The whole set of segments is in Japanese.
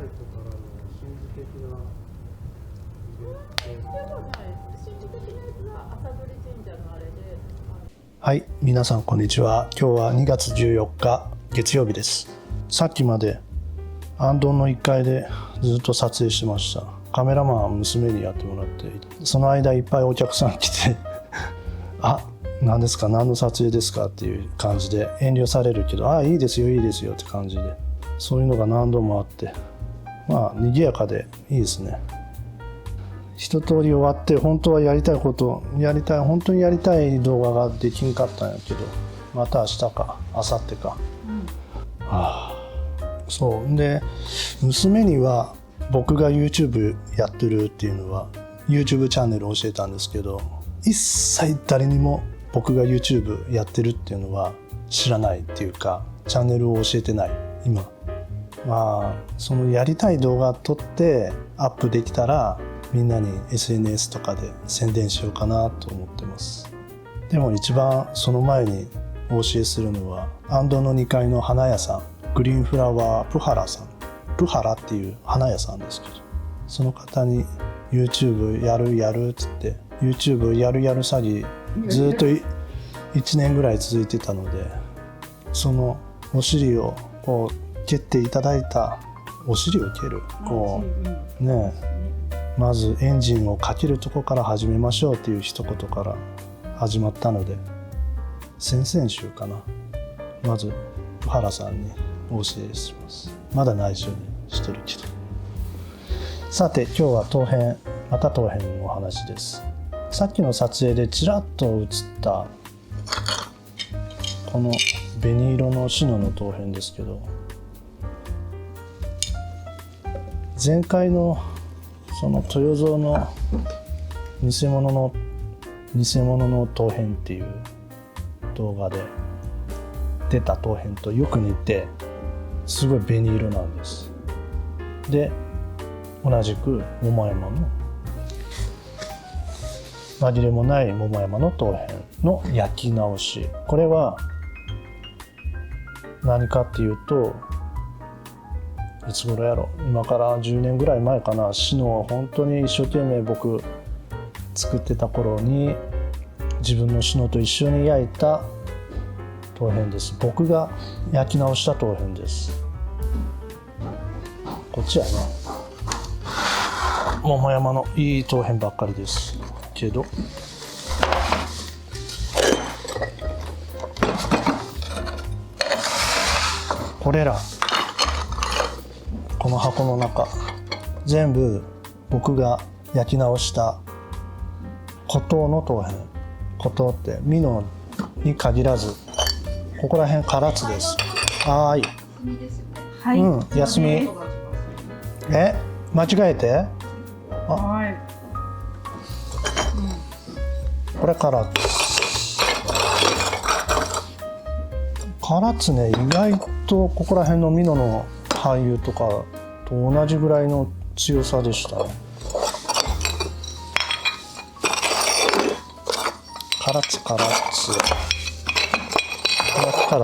トからの神秘的なイベント。でもない神秘的なやつは朝鳥神社のあれで。はい、皆さんこんにちは。今日は2月14日月曜日です。さっきまでアンドンの1階でずっと撮影してました。カメラマンは娘にやってもらって、その間いっぱいお客さん来てあ、何ですか、何の撮影ですかっていう感じで遠慮されるけど、いいですよいいですよって感じで、そういうのが何度もあって、まあ賑やかでいいですね。一通り終わって、本当はやりたいこと本当にやりたい動画ができんかったんやけど、また明日か明後日か、そうで、娘には僕が YouTube やってるっていうのは YouTube チャンネルを教えたんですけど、一切誰にも僕が YouTube やってるっていうのは知らないっていうか、チャンネルを教えてない今。まあそのやりたい動画撮ってアップできたらみんなに SNS とかで宣伝しようかなと思ってます。でも一番その前にお教えするのは、アンドの2階の花屋さん、グリーンフラワープハラさん、プハラっていう花屋さんですけど、その方に YouTube やるっつって、 YouTube やる詐欺ずっと1年ぐらい続いてたので、そのお尻をこう蹴っていただいた、お尻を蹴る、こうね、まずエンジンをかけるとこから始めましょうっていう一言から始まったので、先々週かな、まずプハラさんにお教えします。まだ内緒にしてるけど。さて今日はまた陶片のお話です。さっきの撮影でちらっと映ったこの紅色のシノの陶片ですけど、前回のその豊造の偽物の陶片っていう動画で出た陶片とよく似て、すごい紅色なんです。で同じく桃山の紛れもない桃山の陶片の焼き直し。これは何かっていうと、いつ頃やろ、今から10年ぐらい前かな、シノを本当に一生懸命僕作ってた頃に自分のシノと一緒に焼いた陶片です。僕が焼き直した陶片です。こっちはね、桃山のいい陶片ばっかりですけど、これらこの箱の中全部僕が焼き直した古陶の陶片。古陶って美濃に限らず、ここら辺唐津です。はい、休み。間違えて、これ唐津ね、意外とここら辺の美濃の俳優とかと同じぐらいの強さでしたね。唐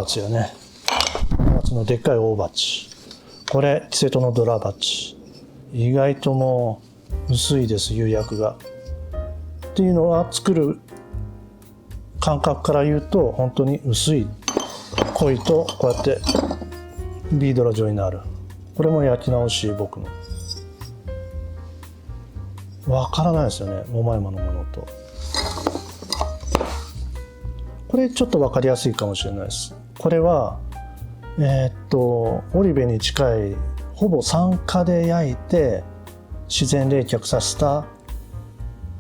津よね。唐津のでっかい大鉢。これキセトのドラ鉢。意外ともう薄いです、釉薬が。っていうのは作る感覚から言うと本当に薄い、濃いとこうやってビードラ状になる。これも焼き直し、僕の。わからないですよね、桃山のものと。これちょっとわかりやすいかもしれないです。これは織部に近い、ほぼ酸化で焼いて自然冷却させた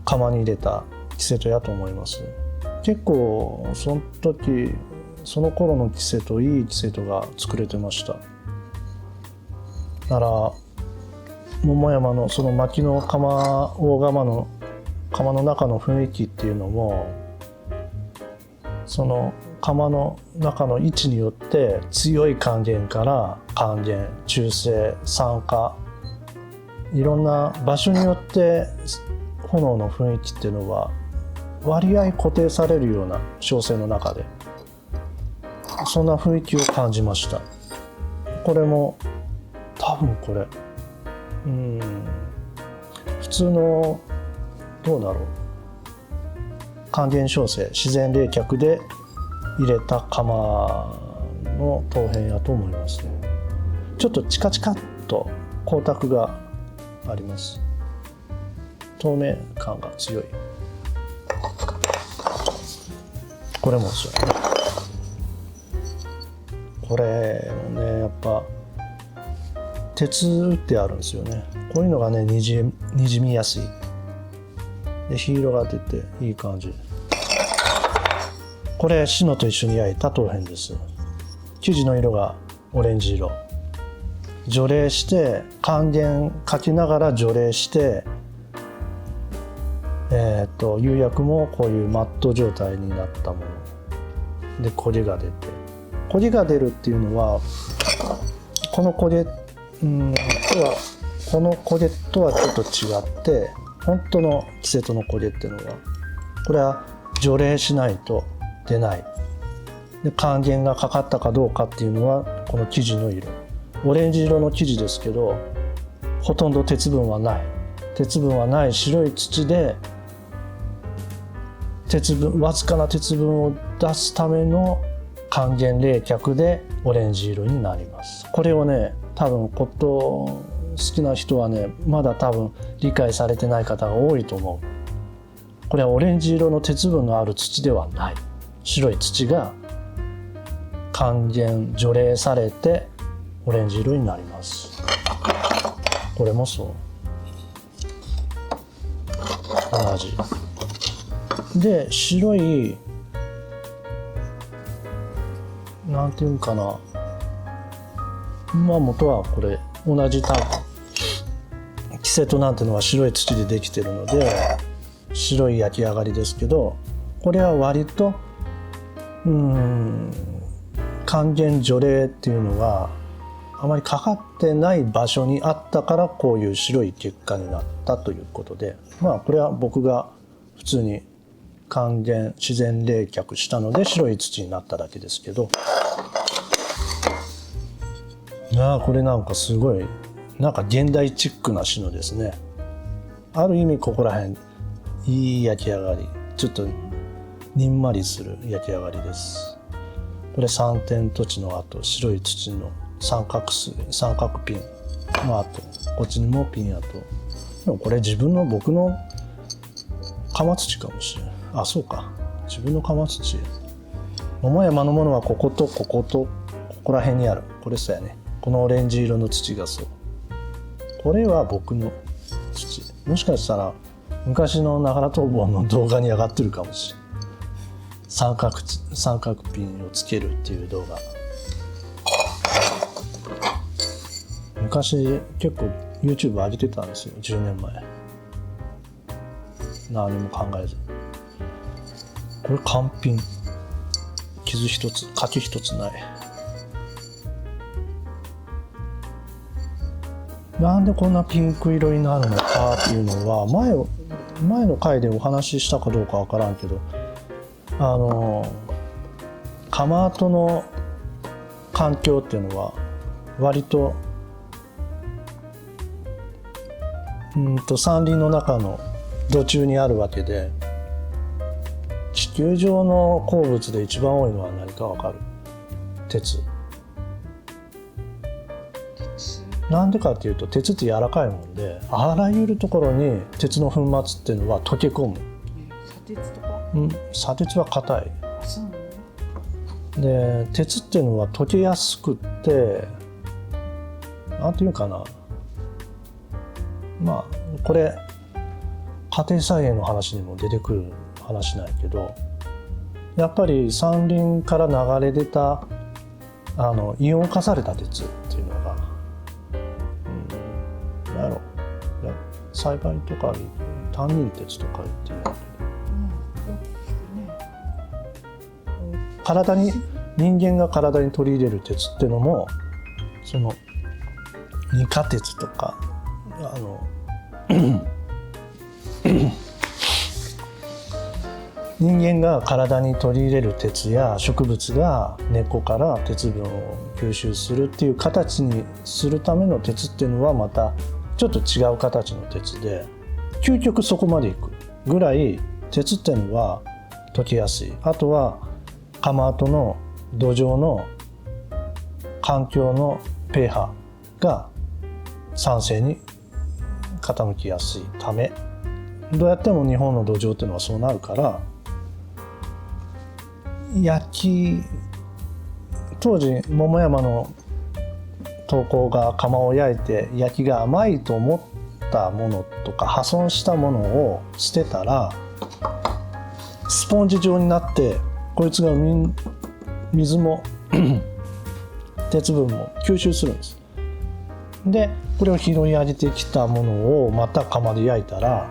窯に入れたキセトやと思います。結構その頃のキセト、いいキセトが作れてました。だから桃山のその薪の大窯の窯の中の雰囲気っていうのも、その窯の中の位置によって強い還元から還元、中性、酸化、いろんな場所によって炎の雰囲気っていうのは割合固定されるような小生の中で、そんな雰囲気を感じました。これも多分これ普通のどうだろう、還元焼成自然冷却で入れた窯の陶片やと思いますね。ちょっとチカチカっと光沢があります。透明感が強い。これもそうやね。これもねやっぱ鉄打ってあるんですよね。こういうのがねにじみやすいで火色が出ていい感じ。これシノと一緒に焼いた陶片です。生地の色がオレンジ色。除冷して還元かけながら除冷して釉薬もこういうマット状態になったもので焦げが出て、焦げが出るっていうのはこの焦げこの焦げとはちょっと違って、本当の季節の焦げっていうのはこれは除冷しないと出ない。で還元がかかったかどうかっていうのはこの生地の色、オレンジ色の生地ですけどほとんど鉄分はない。鉄分はない白い土でわずかな鉄分を出すための還元冷却でオレンジ色になります。これをね多分骨董好きな人はねまだ多分理解されてない方が多いと思う。これはオレンジ色の鉄分のある土ではない。白い土が還元除冷されてオレンジ色になります。これもそう同じで、白いなんていうんかな、まあ元はこれ同じタンクキセトなんてのは白い土でできてるので白い焼き上がりですけど、これは割と還元除冷っていうのがあまりかかってない場所にあったからこういう白い結果になったということで、まあこれは僕が普通に還元自然冷却したので白い土になっただけですけど、これなんかすごいなんか現代チックなシノですね。ある意味ここら辺いい焼き上がり、ちょっとにんまりする焼き上がりです。これ3点土地の後白い土の三角ピンの後こっちにもピン跡。でもこれ僕の窯土かもしれない。あ、そうか、自分の窯土。桃山のものはこことこことここら辺にある。これそうやね。このオレンジ色の土がそう。これは僕の土。もしかしたら昔のながら逃亡の動画に上がってるかもしれない。三角ピンをつけるっていう動画。昔結構 YouTube 上げてたんですよ、10年前。何も考えず。これ完品。傷一つ、欠け一つない。なんでこんなピンク色になるのかっていうのは前の回でお話ししたかどうかわからんけど、窯跡の環境っていうのは割と山林の中の土中にあるわけで、地球上の鉱物で一番多いのは何かわかる？鉄。なんでかっていうと鉄って柔らかいもんで、あらゆるところに鉄の粉末っていうのは溶け込む。砂鉄とか？砂鉄は硬い。そうなの？で鉄っていうのは溶けやすくってなんていうかな、まあこれ家庭菜園の話にも出てくる話なんやけど、やっぱり山林から流れ出たイオン化された鉄っていうのが、なんやろ、栽培とか単人鉄とか言ってるんだけど、人間が体に取り入れる鉄っていうのもその二価鉄とか人間が体に取り入れる鉄や植物が根っこから鉄分を吸収するっていう形にするための鉄っていうのはまたちょっと違う形の鉄で、究極そこまでいくぐらい鉄っていうのは溶けやすい。あとは窯跡の土壌の環境の pH が酸性に傾きやすいため、どうやっても日本の土壌っていうのはそうなるから、当時桃山の陶工が窯を焼いて焼きが甘いと思ったものとか破損したものを捨てたらスポンジ状になって、こいつが水も鉄分も吸収するんです。でこれを拾い上げてきたものをまた窯で焼いたら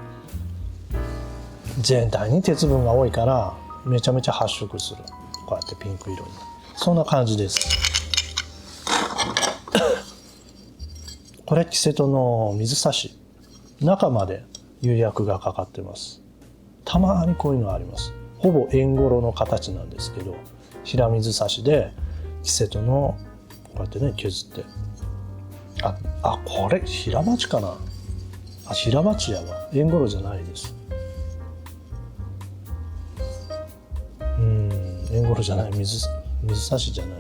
全体に鉄分が多いからめちゃめちゃ発色する。こうやってピンク色に。そんな感じです。これキセトの水差し、中まで釉薬がかかってます。たまにこういうのあります。ほぼ円ゴロの形なんですけど、平水差しでキセトのこうやってね削って、これ平鉢かな。平鉢やわ。円ゴロじゃないです。円ゴロじゃない。水差しじゃない。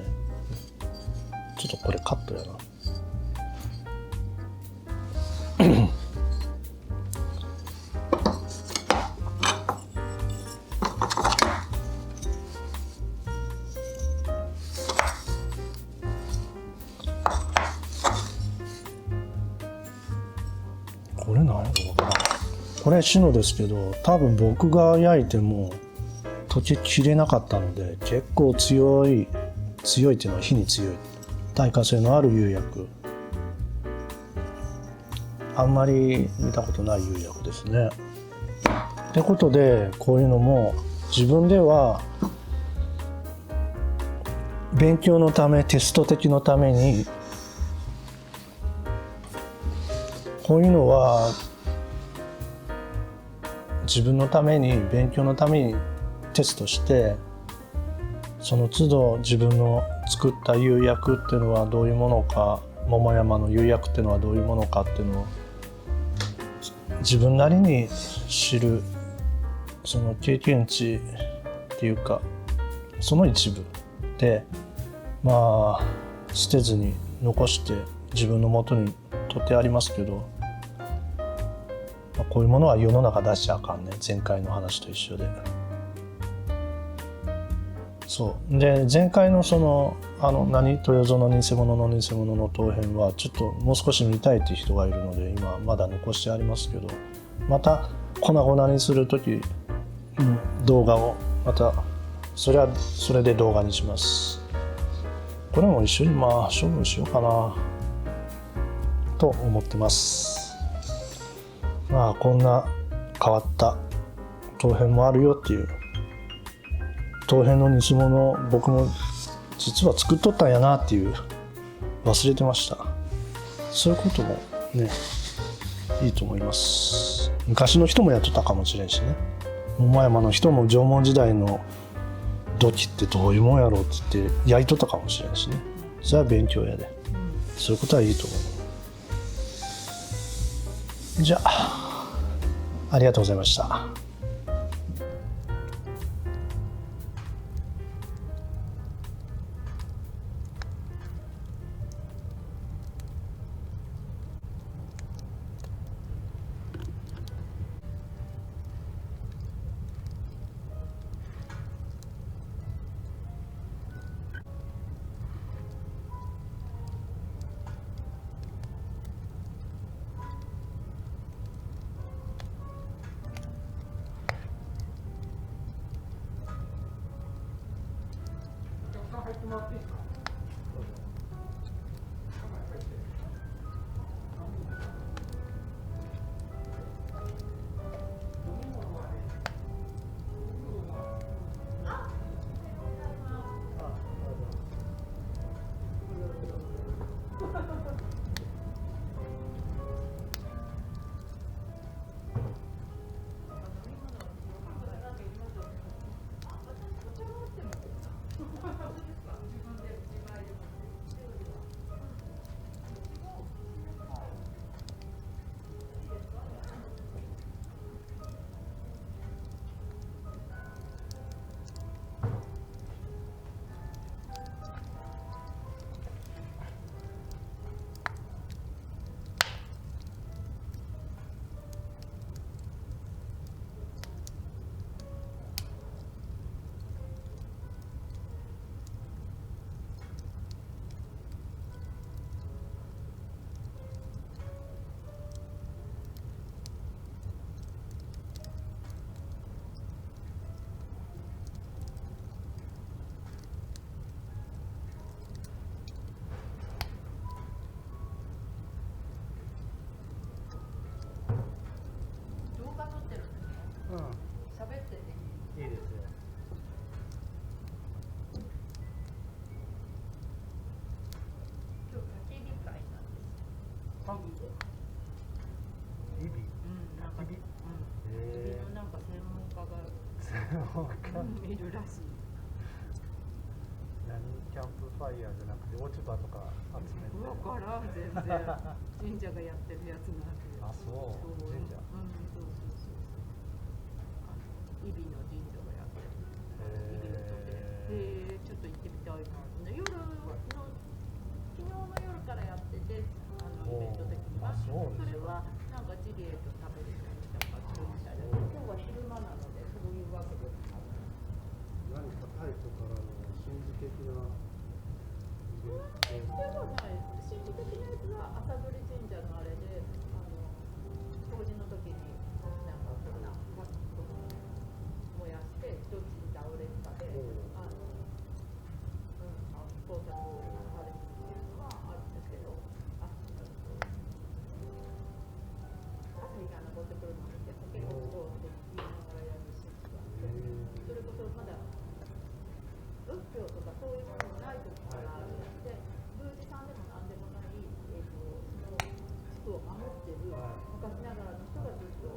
ちょっとこれカットやな。これ何やろわからん。これシノですけど、多分僕が焼いても溶けきれなかったので、結構強いっていうのは火に強い耐火性のある釉薬、あんまり見たことない釉薬ですね。ってことでこういうのも自分では勉強のためテスト的のためにこういうのは自分のために勉強のためにテストして、その都度自分の作った釉薬っていうのはどういうものか、桃山の釉薬っていうのはどういうものかっていうのを自分なりに知る、その経験値っていうかその一部で、捨てずに残して自分の元に取ってありますけど、こういうものは世の中出しちゃあかんね。前回の話と一緒で。そうで、前回のその豊園の偽物の偽物の陶片はちょっともう少し見たいっていう人がいるので今まだ残してありますけど、また粉々にする時の動画をまたそれで動画にします。これも一緒に処分しようかなと思ってます。こんな変わった陶片もあるよっていう。陶片の偽物僕も実は作っとったんやなっていう忘れてました。そういうこともねいいと思います。昔の人もやっとったかもしれんしね。桃山の人も縄文時代の土器ってどういうもんやろうって言って焼いとったかもしれんしね。それは勉強やで、そういうことはいいと思う。じゃありがとうございました。入ってもらっていいですか。ビで。日々。なんか、日々。日々のなんか専門家がいるらしい。何キャンプファイヤーじゃなくて落ち葉とか集めて。わからん全然。神社がやってるやつなんで。あ、そう。神社。そう。イビの神社がやってる。イビのとで、ちょっと行ってみたいな。夜の昨日の夜からやってて、イベント的には。それはなんかジビエと食べるのになんかするみたいな。今日は昼間なのでそういうわけです。何かタイとからの神事的なイベントでもない。神秘的なやつは朝鳥神社のあれで、掃除の時になんかこんな燃やしてどっちに倒れるかで、工作をされるっていうのはあるんですけど、朝日が昇ってくるのを見て結構こうって言いながらやるし、それこそまだ仏教とかそういうものがない時からあるので、宮司さんでも何でもない、その地区を守ってる昔ながらの人がずっと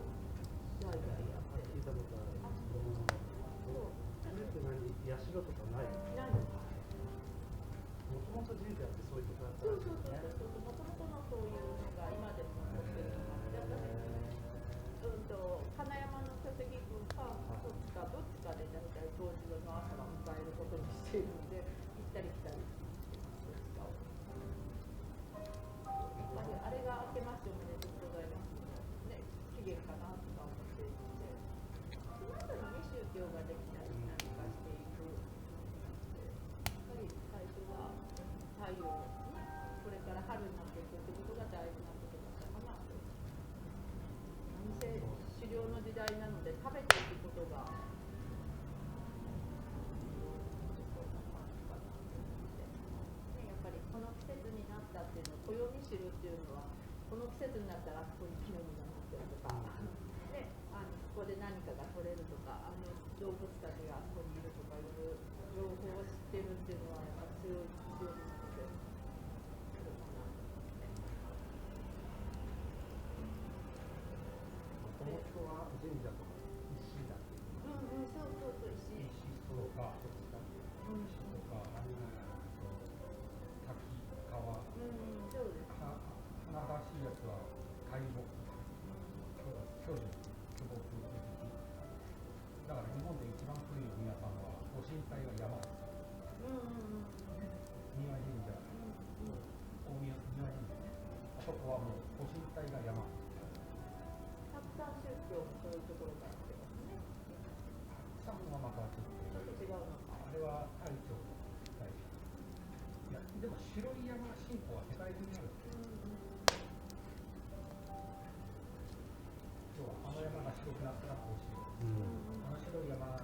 代々やってる。聞いたことある。それって何、社とかない？ないです。もともと神社ってそういうとこだったんですね。もともとのそういうのが今でも残ってるのがやった金山の書籍群かどっちかで大体当時の朝は迎えることにしているので行ったり来たりしてます。やっぱりあれが明けましておめでとうございますね、期限かなとか思っているので、その後にね宗教ができたり何かしていく。やっぱり最初は太陽ね、これから春になっていくってことが大事なことだったかなと。何せ狩猟の時代なので食べていくことがやっぱりこの季節になったっていうのを暦知るっていうのは、この季節になったらあそこに木の実がなってるとか、ね、ここで何かが取れるとか、動物たちがあそこにいるとかいう情報を知ってるっていうのはやっぱ強いなので、それかなと思って。もともとは神社とか石だけ。そう石とか滝川。そうです。華々しいやつは海木。巨樹巨木だから日本で一番古い皆さんはご神体が山です。三輪神社、大宮神社、あそこはもうご神体が山。たくさん宗教もそういうところから来てますね。サムはまたちょっと違うのか。あれは大長大社。いやでも白い山信仰は世界中にある。要はあの山が白くなったらこうしよう。あの白い山が